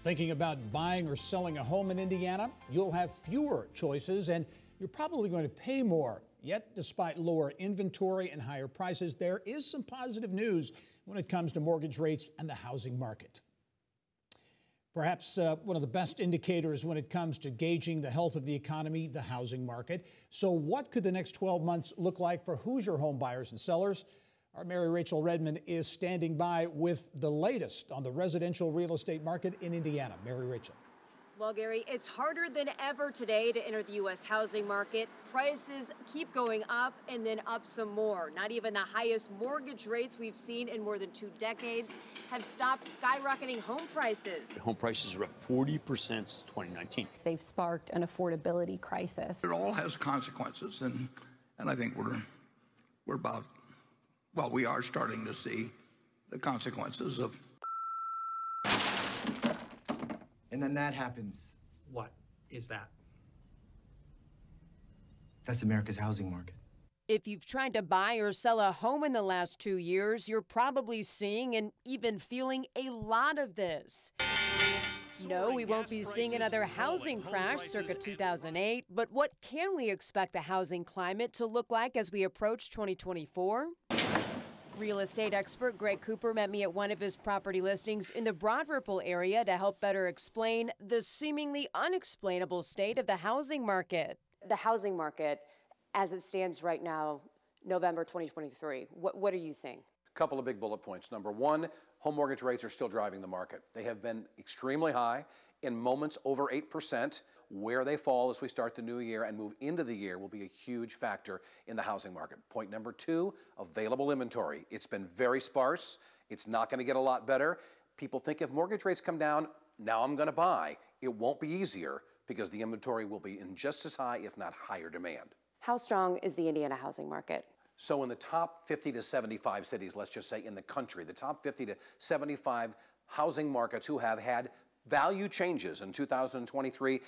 Thinking about buying or selling a home in Indiana? You'll have fewer choices and you're probably going to pay more. Yet, despite lower inventory and higher prices, there is some positive news when it comes to mortgage rates and the housing market. Perhaps one of the best indicators when it comes to gauging the health of the economy, the housing market. So what could the next 12 months look like for Hoosier home buyers and sellers? Our Mary Rachel Redmond is standing by with the latest on the residential real estate market in Indiana. Mary Rachel. Well, Gary, it's harder than ever today to enter the U.S. housing market. Prices keep going up and then up some more. Not even the highest mortgage rates we've seen in more than 2 decades have stopped skyrocketing home prices. Home prices are up 40% since 2019. They've sparked an affordability crisis. It all has consequences, and I think we're about, well, we are starting to see the consequences of. And then that happens. What is that? That's America's housing market. If you've tried to buy or sell a home in the last 2 years, you're probably seeing and even feeling a lot of this. No, we won't be seeing another housing crash circa 2008, but what can we expect the housing climate to look like as we approach 2024? Real estate expert Greg Cooper met me at one of his property listings in the Broad Ripple area to help better explain the seemingly unexplainable state of the housing market. The housing market, as it stands right now, November 2023, what are you seeing? A couple of big bullet points. Number one, home mortgage rates are still driving the market. They have been extremely high, in moments over 8%. Where they fall as we start the new year and move into the year will be a huge factor in the housing market. Point number two, available inventory. It's been very sparse. It's not going to get a lot better. People think if mortgage rates come down, now I'm going to buy. It won't be easier because the inventory will be in just as high, if not higher demand. How strong is the Indiana housing market? So in the top 50 to 75 cities, let's just say in the country, the top 50 to 75 housing markets who have had value changes in 2023,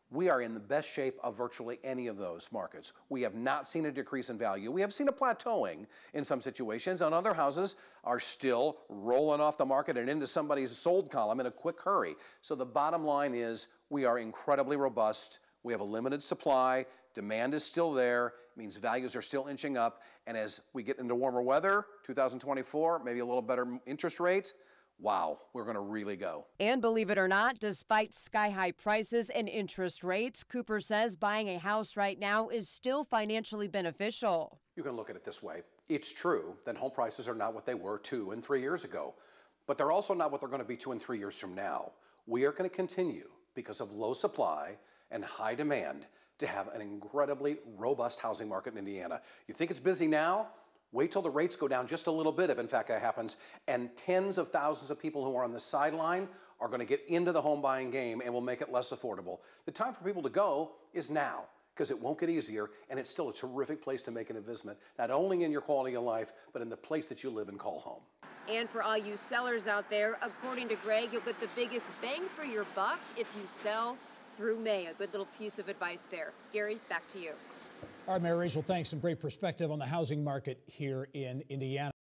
we are in the best shape of virtually any of those markets. We have not seen a decrease in value. We have seen a plateauing in some situations, and other houses are still rolling off the market and into somebody's sold column in a quick hurry. So the bottom line is we are incredibly robust. We have a limited supply. Demand is still there. It means values are still inching up. And as we get into warmer weather, 2024, maybe a little better interest rates, wow, we're going to really go. And believe it or not, despite sky-high prices and interest rates, Cooper says buying a house right now is still financially beneficial. You can look at it this way. It's true that home prices are not what they were 2 and 3 years ago, but they're also not what they're going to be 2 and 3 years from now. We are going to continue, because of low supply and high demand, to have an incredibly robust housing market in Indiana. You think it's busy now? Wait till the rates go down just a little bit, if in fact that happens, and tens of thousands of people who are on the sideline are going to get into the home buying game and will make it less affordable. The time for people to go is now, because it won't get easier, and it's still a terrific place to make an investment, not only in your quality of life, but in the place that you live and call home. And for all you sellers out there, according to Greg, you'll get the biggest bang for your buck if you sell through May. A good little piece of advice there. Gary, back to you. All right, Mary Rachel, thanks. Some great perspective on the housing market here in Indiana.